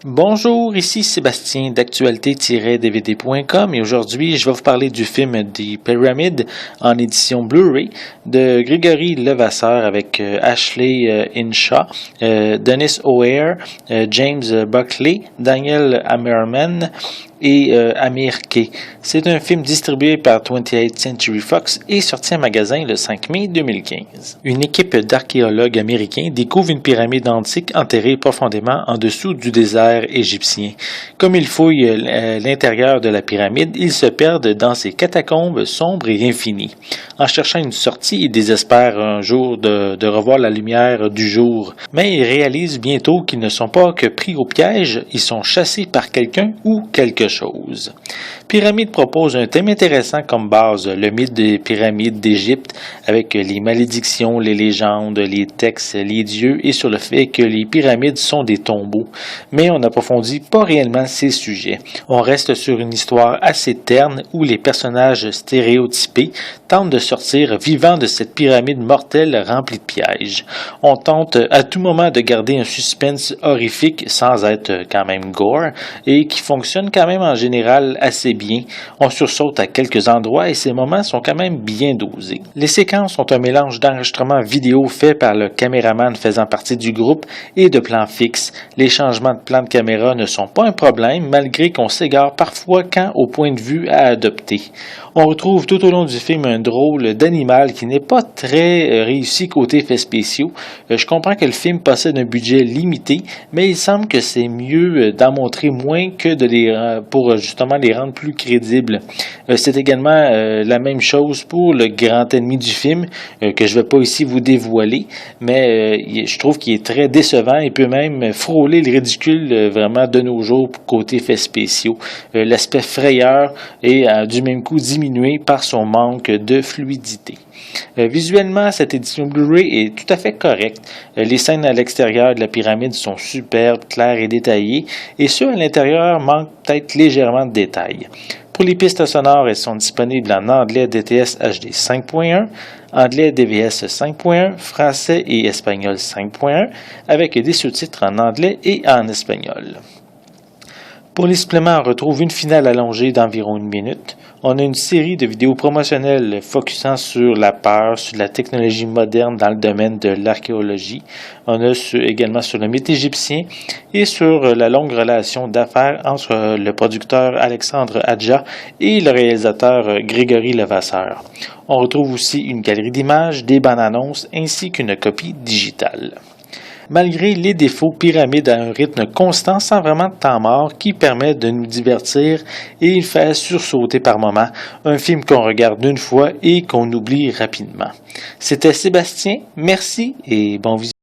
Bonjour, ici Sébastien d'actualité-dvd.com et aujourd'hui je vais vous parler du film The Pyramid en édition Blu-ray de Grégory Levasseur avec Ashley Hinshaw, Dennis O'Hare, James Buckley, Daniel Amerman et Amir K. C'est un film distribué par 28th Century Fox et sorti en magasin le 5 mai 2015. Une équipe d'archéologues américains découvre une pyramide antique enterrée profondément en dessous du désert égyptien. Comme ils fouillent l'intérieur de la pyramide, ils se perdent dans ces catacombes sombres et infinies. En cherchant une sortie, ils désespèrent un jour de revoir la lumière du jour, mais ils réalisent bientôt qu'ils ne sont pas que pris au piège, ils sont chassés par quelqu'un ou quelque chose. Pyramide propose un thème intéressant comme base, le mythe des pyramides d'Égypte, avec les malédictions, les légendes, les textes, les dieux, et sur le fait que les pyramides sont des tombeaux. Mais on n'approfondit pas réellement ces sujets. On reste sur une histoire assez terne où les personnages stéréotypés tentent de sortir vivants de cette pyramide mortelle remplie de pièges. On tente à tout moment de garder un suspense horrifique sans être quand même gore et qui fonctionne quand même en général assez bien. On sursaute à quelques endroits et ces moments sont quand même bien dosés. Les séquences sont un mélange d'enregistrements vidéo fait par le caméraman faisant partie du groupe et de plans fixes. Les changements de plan de caméra ne sont pas un problème malgré qu'on s'égare parfois quant au point de vue à adopter. On retrouve tout au long du film un drôle d'animal qui n'est pas très réussi côté effets spéciaux. Je comprends que le film possède un budget limité, mais il semble que c'est mieux d'en montrer moins que pour justement les rendre plus crédibles. C'est également la même chose pour le grand ennemi du film, que je ne vais pas ici vous dévoiler, mais je trouve qu'il est très décevant et peut même frôler le ridicule vraiment de nos jours côté effets spéciaux. L'aspect frayeur est du même coup diminué par son manque de fluidité. Visuellement, cette édition Blu-ray est tout à fait correcte. Les scènes à l'extérieur de la pyramide sont superbes, claires et détaillées, et ceux à l'intérieur manquent peut-être légèrement de détails. Pour les pistes sonores, elles sont disponibles en anglais DTS HD 5.1, anglais DVS 5.1, français et espagnol 5.1, avec des sous-titres en anglais et en espagnol. Pour les suppléments, on retrouve une finale allongée d'environ 1 minute. On a une série de vidéos promotionnelles focusant sur la peur, sur la technologie moderne dans le domaine de l'archéologie. On a également sur le mythe égyptien et sur la longue relation d'affaires entre le producteur Alexandre Adja et le réalisateur Grégory Levasseur. On retrouve aussi une galerie d'images, des bandes annonces ainsi qu'une copie digitale. Malgré les défauts, Pyramide a un rythme constant sans vraiment de temps mort qui permet de nous divertir et il fait sursauter par moments, un film qu'on regarde une fois et qu'on oublie rapidement. C'était Sébastien, merci et bon visionnage.